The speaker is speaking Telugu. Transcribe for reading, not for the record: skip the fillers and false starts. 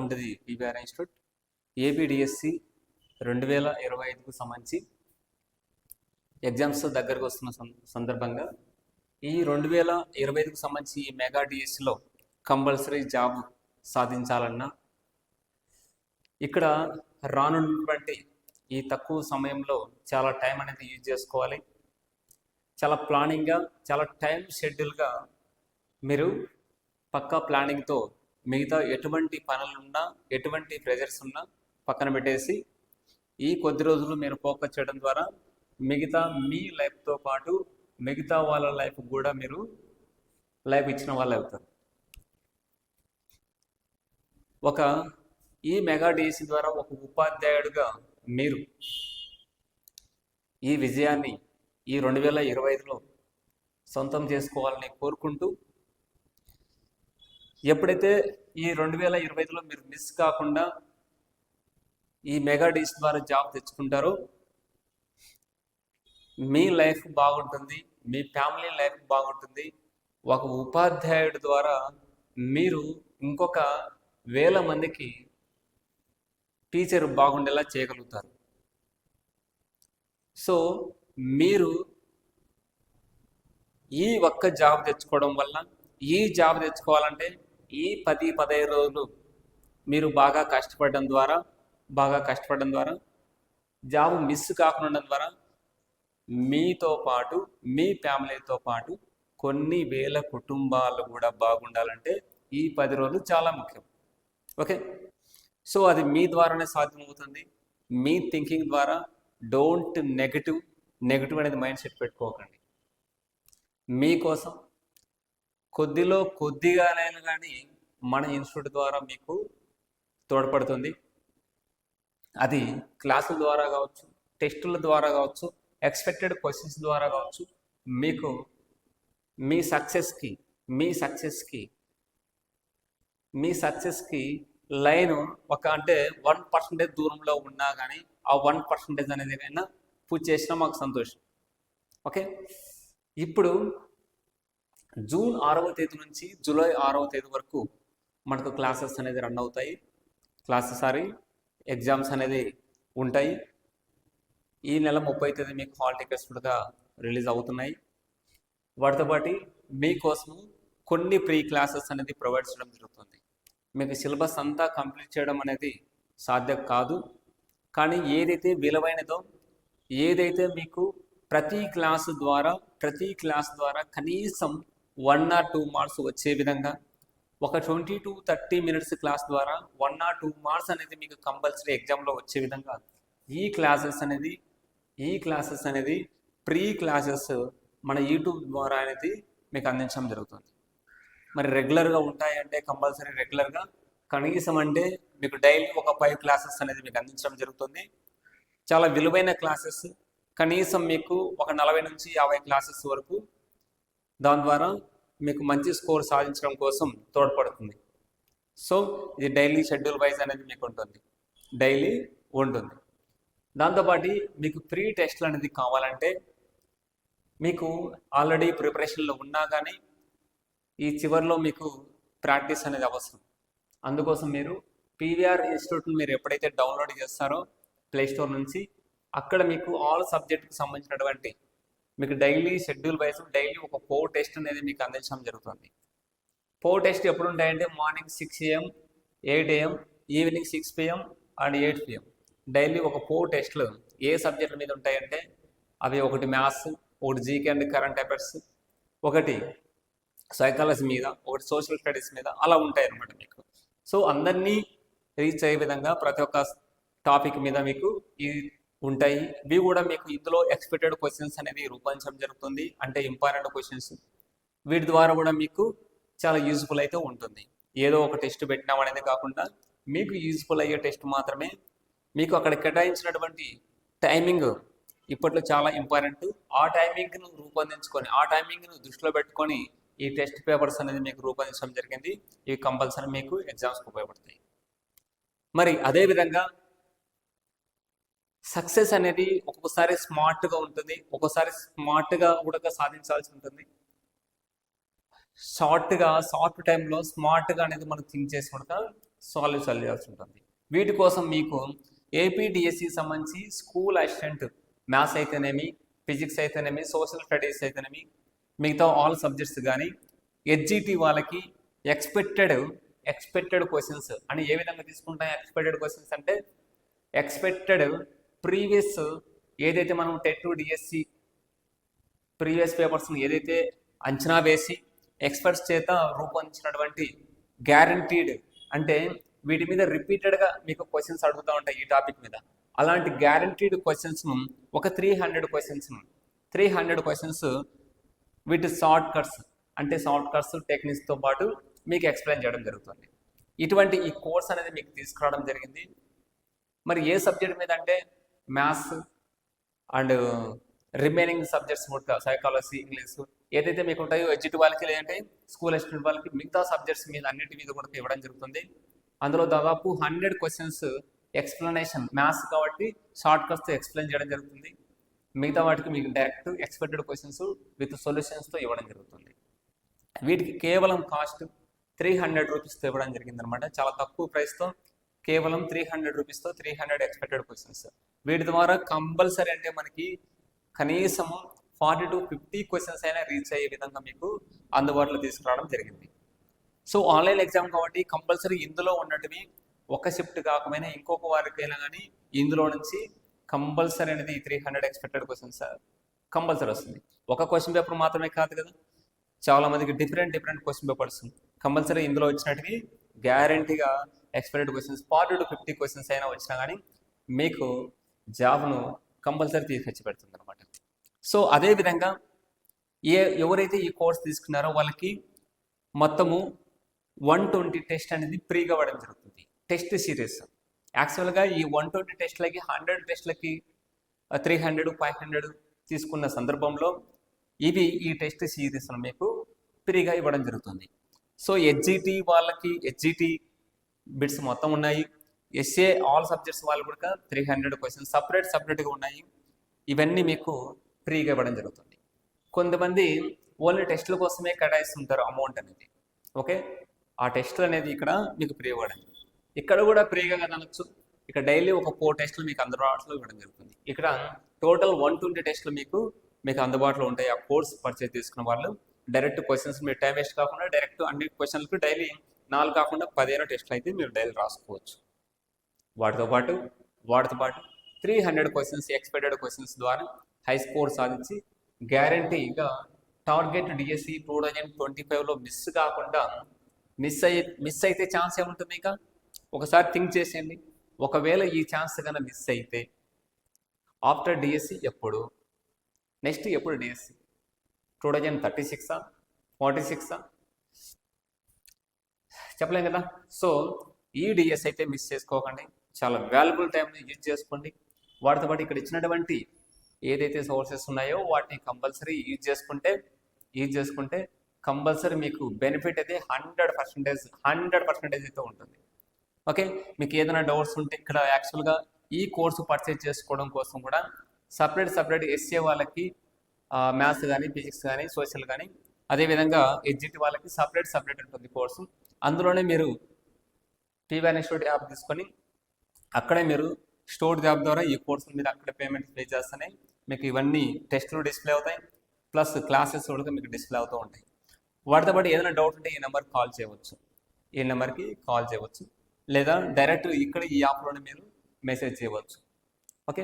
Welcome to the PVR institute. APDSC 2025కు సంబంధించి ఎగ్జామ్స్ దగ్గరకు వస్తున్న సందర్భంగా ఈ 2025కు సంబంధించి ఈ మెగా డిఎస్సిలో కంపల్సరీ జాబ్ సాధించాలన్నా ఇక్కడ రానున్నటువంటి ఈ తక్కువ సమయంలో చాలా టైం అనేది యూజ్ చేసుకోవాలి. చాలా ప్లానింగ్గా, చాలా టైం షెడ్యూల్గా మీరు పక్కా ప్లానింగ్తో మిగతా ఎటువంటి పనులున్నా, ఎటువంటి ప్రెజర్స్ ఉన్నా పక్కన పెట్టేసి ఈ కొద్ది రోజులు మీరు ఫోకస్ చేయడం ద్వారా మిగతా మీ లైఫ్తో పాటు మిగతా వాళ్ళ లైఫ్ కూడా మీరు లైఫ్ ఇచ్చిన వాళ్ళు అవుతారు. ఈ మెగా డిఎస్సి ద్వారా ఒక ఉపాధ్యాయుడిగా మీరు ఈ విజయాన్ని ఈ 2025లో సొంతం చేసుకోవాలని కోరుకుంటూ, ఎప్పుడైతే ఈ 2025లో మీరు మిస్ కాకుండా ఈ మెగా డిఎస్సి ద్వారా జాబ్ తెచ్చుకుంటారో మీ లైఫ్ బాగుంటుంది, మీ ఫ్యామిలీ లైఫ్ బాగుంటుంది. ఒక ఉపాధ్యాయుడి ద్వారా మీరు ఇంకొక 1000 మందికి టీచర్ బాగుండేలా చేయగలుగుతారు. సో మీరు ఈ ఒక్క జాబ్ తెచ్చుకోవడం వల్ల, ఈ జాబ్ తెచ్చుకోవాలంటే ఈ 10-15 రోజులు మీరు బాగా కష్టపడడం ద్వారా జాబ్ మిస్ కాకుండా ద్వారా మీతో పాటు మీ ఫ్యామిలీతో పాటు కొన్ని వేల కుటుంబాలు కూడా బాగుండాలంటే ఈ 10 రోజులు చాలా ముఖ్యం. ఓకే, సో అది మీ ద్వారానే సాధ్యమవుతుంది. మీ థింకింగ్ ద్వారా. డోంట్ నెగిటివ్ అనేది మైండ్ సెట్ పెట్టుకోకండి. మీకోసం కొద్దిగానైనా కానీ మన ఇన్స్టిట్యూట్ ద్వారా మీకు తోడ్పడుతుంది. అది క్లాసుల ద్వారా కావచ్చు, టెస్టుల ద్వారా కావచ్చు, ఎక్స్పెక్టెడ్ క్వశ్చన్స్ ద్వారా కావచ్చు. మీకు మీ సక్సెస్కి లైన్ అంటే 1% దూరంలో ఉన్నా కానీ ఆ 1% అనేది అయినా పూర్తి చేసినా మాకు సంతోషం. ఓకే, ఇప్పుడు జూన్ 6వ తేదీ నుంచి జూలై 6వ తేదీ వరకు మనకు క్లాసెస్ అనేది రన్ అవుతాయి. ఎగ్జామ్స్ అనేది ఉంటాయి. ఈ నెల 30వ తేదీ మీకు హాల్ టికెట్స్ కూడా రిలీజ్ అవుతున్నాయి. వాటితో పాటు మీకోసం కొన్ని ప్రీ క్లాసెస్ అనేది ప్రొవైడ్ చేయడం జరుగుతుంది. మీకు సిలబస్ అంతా కంప్లీట్ చేయడం అనేది సాధ్యం కాదు, కానీ ఏదైతే విలువైనదో, ఏదైతే మీకు ప్రతి క్లాస్ ద్వారా కనీసం 1 or 2 మార్క్స్ వచ్చే విధంగా, ఒక 20 to 30 minutes క్లాస్ ద్వారా 1 or 2 మార్క్స్ అనేది మీకు కంపల్సరీ ఎగ్జామ్లో వచ్చే విధంగా ఈ క్లాసెస్ అనేది ప్రీ క్లాసెస్ మన యూట్యూబ్ ద్వారా అనేది మీకు అందించడం జరుగుతుంది. మరి రెగ్యులర్గా ఉంటాయంటే కంపల్సరీ రెగ్యులర్గా కనీసం అంటే మీకు డైలీ ఒక 5 క్లాసెస్ అనేది మీకు అందించడం జరుగుతుంది. చాలా విలువైన క్లాసెస్, కనీసం మీకు ఒక 40 నుంచి 50 క్లాసెస్ వరకు దాని ద్వారా మీకు మంచి స్కోర్ సాధించడం కోసం తోడ్పడుతుంది. సో ఇది డైలీ షెడ్యూల్ వైజ్ అనేది మీకు ఉంటుంది. దాంతోపాటు మీకు ప్రీ టెస్ట్లు అనేది కావాలంటే మీకు ఆల్రెడీ ప్రిపరేషన్లో ఉన్నా కానీ ఈ చివరిలో మీకు ప్రాక్టీస్ అనేది అవసరం. అందుకోసం మీరు పీవీఆర్ ఇన్స్టిట్యూట్ని మీరు ఎప్పుడైతే డౌన్లోడ్ చేస్తారో ప్లేస్టోర్ నుంచి, అక్కడ మీకు ఆల్ సబ్జెక్ట్కి సంబంధించినటువంటి మీకు డైలీ షెడ్యూల్ వైజ్ డైలీ ఒక 4 టెస్ట్ అనేది మీకు అందించడం జరుగుతుంది. 4 టెస్ట్ ఎప్పుడు ఉంటాయంటే morning 6 AM, 8 AM, evening 6 PM and 8 PM. Daily ఒక 4 టెస్ట్లు ఏ సబ్జెక్టుల మీద ఉంటాయంటే అవి ఒకటి మ్యాథ్స్, ఒకటి జీకే అండ్ కరెంట్ అఫైర్స్, ఒకటి సైకాలజీ మీద, ఒకటి సోషల్ స్టడీస్ మీద, అలా ఉంటాయి అన్నమాట మీకు. సో అందరినీ రీచ్ అయ్యే విధంగా ప్రతి ఒక్క టాపిక్ మీద మీకు ఇవి ఉంటాయి. ఇవి కూడా మీకు ఇందులో ఎక్స్పెక్టెడ్ క్వశ్చన్స్ అనేది రూపొందించడం జరుగుతుంది, అంటే ఇంపార్టెంట్ క్వశ్చన్స్. వీటి ద్వారా కూడా మీకు చాలా యూజ్ఫుల్ అయితే ఉంటుంది. ఏదో ఒక టెస్ట్ పెట్టినాం అనేది కాకుండా మీకు యూజ్ఫుల్ అయ్యే టెస్ట్ మాత్రమే. మీకు అక్కడ కేటాయించినటువంటి టైమింగ్ ఇప్పట్లో చాలా ఇంపార్టెంట్. ఆ టైమింగ్ను రూపొందించుకొని, ఆ టైమింగ్ను దృష్టిలో పెట్టుకొని ఈ టెస్ట్ పేపర్స్ అనేది మీకు రూపొందించడం జరిగింది. ఇవి కంపల్సరీ మీకు ఎగ్జామ్స్కి ఉపయోగపడతాయి. మరి అదేవిధంగా సక్సెస్ అనేది ఒక్కొక్కసారి స్మార్ట్గా ఉంటుంది, ఒక్కొక్కసారి స్మార్ట్గా కూడా సాధించాల్సి ఉంటుంది. షార్ట్ టైంలో స్మార్ట్గా అనేది మనం థింక్ చేసుకుంటా సాల్వ్ చేయాల్సి ఉంటుంది. వీటి కోసం మీకు ఏపీడిఎస్సికి సంబంధించి స్కూల్ అసిస్టెంట్ మ్యాథ్స్ అయితేనేమి, ఫిజిక్స్ అయితేనేమి, సోషల్ స్టడీస్ అయితేనేమి, మిగతా ఆల్ సబ్జెక్ట్స్ కానీ హెచ్జిటి వాళ్ళకి ఎక్స్పెక్టెడ్ క్వశ్చన్స్ అని ఏ విధంగా తీసుకుంటాం? ఎక్స్పెక్టెడ్ క్వశ్చన్స్ అంటే ఎక్స్పెక్టెడ్ ప్రీవియస్ ఏదైతే మనం టెట్ డిఎస్సి ప్రీవియస్ పేపర్స్ని ఏదైతే అంచనా వేసి ఎక్స్పర్ట్స్ చేత రూపొందించినటువంటి గ్యారంటీడ్ అంటే వీటి మీద రిపీటెడ్గా మీకు క్వశ్చన్స్ అడుగుతూ ఉంటాయి ఈ టాపిక్ మీద. అలాంటి గ్యారంటీడ్ క్వశ్చన్స్ను ఒక 300 క్వశ్చన్స్ వీటి షార్ట్ కట్స్ టెక్నిక్స్తో పాటు మీకు ఎక్స్ప్లెయిన్ చేయడం జరుగుతుంది. ఇటువంటి ఈ కోర్స్ అనేది మీకు తీసుకురావడం జరిగింది. మరి ఏ సబ్జెక్ట్ మీద అంటే మ్యాథ్స్ అండ్ రిమైనింగ్ సబ్జెక్ట్స్ కూడా సైకాలజీ, ఇంగ్లీష్ ఏదైతే మీకు ఉంటాయో హెచ్జిటి వాళ్ళకి లేదంటే స్కూల్ అసిస్టెంట్ వాళ్ళకి మిగతా సబ్జెక్ట్స్ మీద అన్నిటి మీద కూడా ఇవ్వడం జరుగుతుంది. అందులో దాదాపు 100 క్వశ్చన్స్ ఎక్స్ప్లెనేషన్ మ్యాథ్స్ కాబట్టి షార్ట్ కట్స్తో ఎక్స్ప్లెయిన్ చేయడం జరుగుతుంది. మిగతా వాటికి మీకు డైరెక్ట్ ఎక్స్పెక్టెడ్ క్వశ్చన్స్ విత్ సొల్యూషన్స్తో ఇవ్వడం జరుగుతుంది. వీటికి కేవలం కాస్ట్ 300 రూపీస్తో ఇవ్వడం జరిగిందనమాట. చాలా తక్కువ ప్రైస్తో కేవలం 300 రూపీస్తో 300 ఎక్స్పెక్టెడ్ క్వశ్చన్స్. వీటి ద్వారా కంపల్సరీ అంటే మనకి కనీసం 40 to 50 క్వశ్చన్స్ అయినా రీచ్ అయ్యే విధంగా మీకు అందుబాటులో తీసుకురావడం జరిగింది. సో ఆన్లైన్ ఎగ్జామ్ కాబట్టి కంపల్సరీ ఇందులో ఉన్నటివి ఒక షిఫ్ట్ కాకపోయినా ఇంకొక వారికైనా కానీ ఇందులో నుంచి కంపల్సరీ అనేది 300 ఎక్స్పెక్టెడ్ క్వశ్చన్స్ కంపల్సరీ వస్తుంది. ఒక క్వశ్చన్ పేపర్ మాత్రమే కాదు కదా, చాలా మందికి డిఫరెంట్ క్వశ్చన్ పేపర్స్ కంపల్సరీ ఇందులో వచ్చినట్టువి గ్యారంటీగా ఎక్స్పెక్టెడ్ క్వశ్చన్స్ 40 to 50 క్వశ్చన్స్ అయినా వచ్చినా కానీ మీకు జాబ్ను కంపల్సరీ తీసుకొచ్చి పెడుతుంది అనమాట. సో అదేవిధంగా ఎవరైతే ఈ కోర్స్ తీసుకున్నారో వాళ్ళకి మొత్తము 120 టెస్ట్ అనేది ఫ్రీగా ఇవ్వడం జరుగుతుంది. టెస్ట్ సిరీస్ యాక్చువల్గా ఈ 120 టెస్ట్లకి 100 టెస్ట్లకి 300, 500 తీసుకున్న సందర్భంలో ఈ టెస్ట్ సిరీస్ను మీకు ఫ్రీగా ఇవ్వడం జరుగుతుంది. సో హెచ్జిటి బిట్స్ మొత్తం ఉన్నాయి. ఎస్ఏ ఆల్ సబ్జెక్ట్స్ వాళ్ళు కూడా 300 క్వశ్చన్స్ సపరేట్గా ఉన్నాయి. ఇవన్నీ మీకు ఫ్రీగా ఇవ్వడం జరుగుతుంది. కొంతమంది ఓన్లీ టెస్టుల కోసమే కేటాయిస్తుంటారు అమౌంట్ అనేది. ఓకే, ఆ టెస్టులు అనేది ఇక్కడ మీకు ఫ్రీ ఇవ్వడం, ఇక్కడ కూడా ఫ్రీగా అనొచ్చు. ఇక్కడ డైలీ ఒక 4 టెస్టులు మీకు అందుబాటులో ఇవ్వడం జరుగుతుంది. ఇక్కడ టోటల్ 120 టెస్టులు మీకు అందుబాటులో ఉంటాయి. ఆ కోర్స్ పర్చేజ్ తీసుకున్న వాళ్ళు డైరెక్ట్ క్వశ్చన్స్ మీరు టైం వేస్ట్ కాకుండా డైరెక్ట్ అన్ని క్వశ్చన్లకు డైలీ 4 కాకుండా 15 టెస్టులు అయితే మీరు డైలీ రాసుకోవచ్చు. వాటితో పాటు 300 క్వశ్చన్స్ ఎక్స్పెక్టెడ్ క్వశ్చన్స్ ద్వారా హై స్కోర్ సాధించి గ్యారంటీగా టార్గెట్ డిఎస్సి 2025లో మిస్ కాకుండా మిస్ అయితే ఛాన్స్ ఏముంటుంది? ఇంకా ఒకసారి థింక్ చేసేయండి. ఒకవేళ ఈ ఛాన్స్ కన్నా మిస్ అయితే ఆఫ్టర్ డిఎస్సి నెక్స్ట్ ఎప్పుడు డిఎస్సి 2036 46 చెప్పలేం కదా. సో ఈ డిఎస్ అయితే మిస్ చేసుకోకండి. చాలా వాల్యుబుల్ టైంని యూజ్ చేసుకోండి. వాటితో పాటు ఇక్కడ ఇచ్చినటువంటి ఏదైతే సోర్సెస్ ఉన్నాయో వాటిని కంపల్సరీ యూజ్ చేసుకుంటే కంపల్సరీ మీకు బెనిఫిట్ అయితే 100% అయితే ఉంటుంది. ఓకే, మీకు ఏదైనా డౌట్స్ ఉంటే ఇక్కడ యాక్చువల్గా ఈ కోర్సు పర్చేజ్ చేసుకోవడం కోసం కూడా సపరేట్ ఎస్ఏ వాళ్ళకి మ్యాథ్స్ కానీ, ఫిజిక్స్ కానీ, సోషల్ కానీ, అదేవిధంగా హెచ్జిటి వాళ్ళకి సపరేట్ ఉంటుంది కోర్సు. అందులోనే మీరు టీవీ ఇన్స్టిట్యూట్ యాప్ తీసుకొని అక్కడే మీరు స్టోర్ యాప్ ద్వారా ఈ కోర్సు మీద అక్కడ పేమెంట్ పే చేస్తేనే మీకు ఇవన్నీ టెస్టులు డిస్ప్లే అవుతాయి, ప్లస్ క్లాసెస్ కూడా మీకు డిస్ప్లే అవుతూ ఉంటాయి. వాటితో పాటు ఏదైనా డౌట్ ఉంటే ఈ నెంబర్కి కాల్ చేయవచ్చు లేదా డైరెక్ట్ ఇక్కడ ఈ యాప్లోనే మీరు మెసేజ్ చేయవచ్చు. ఓకే.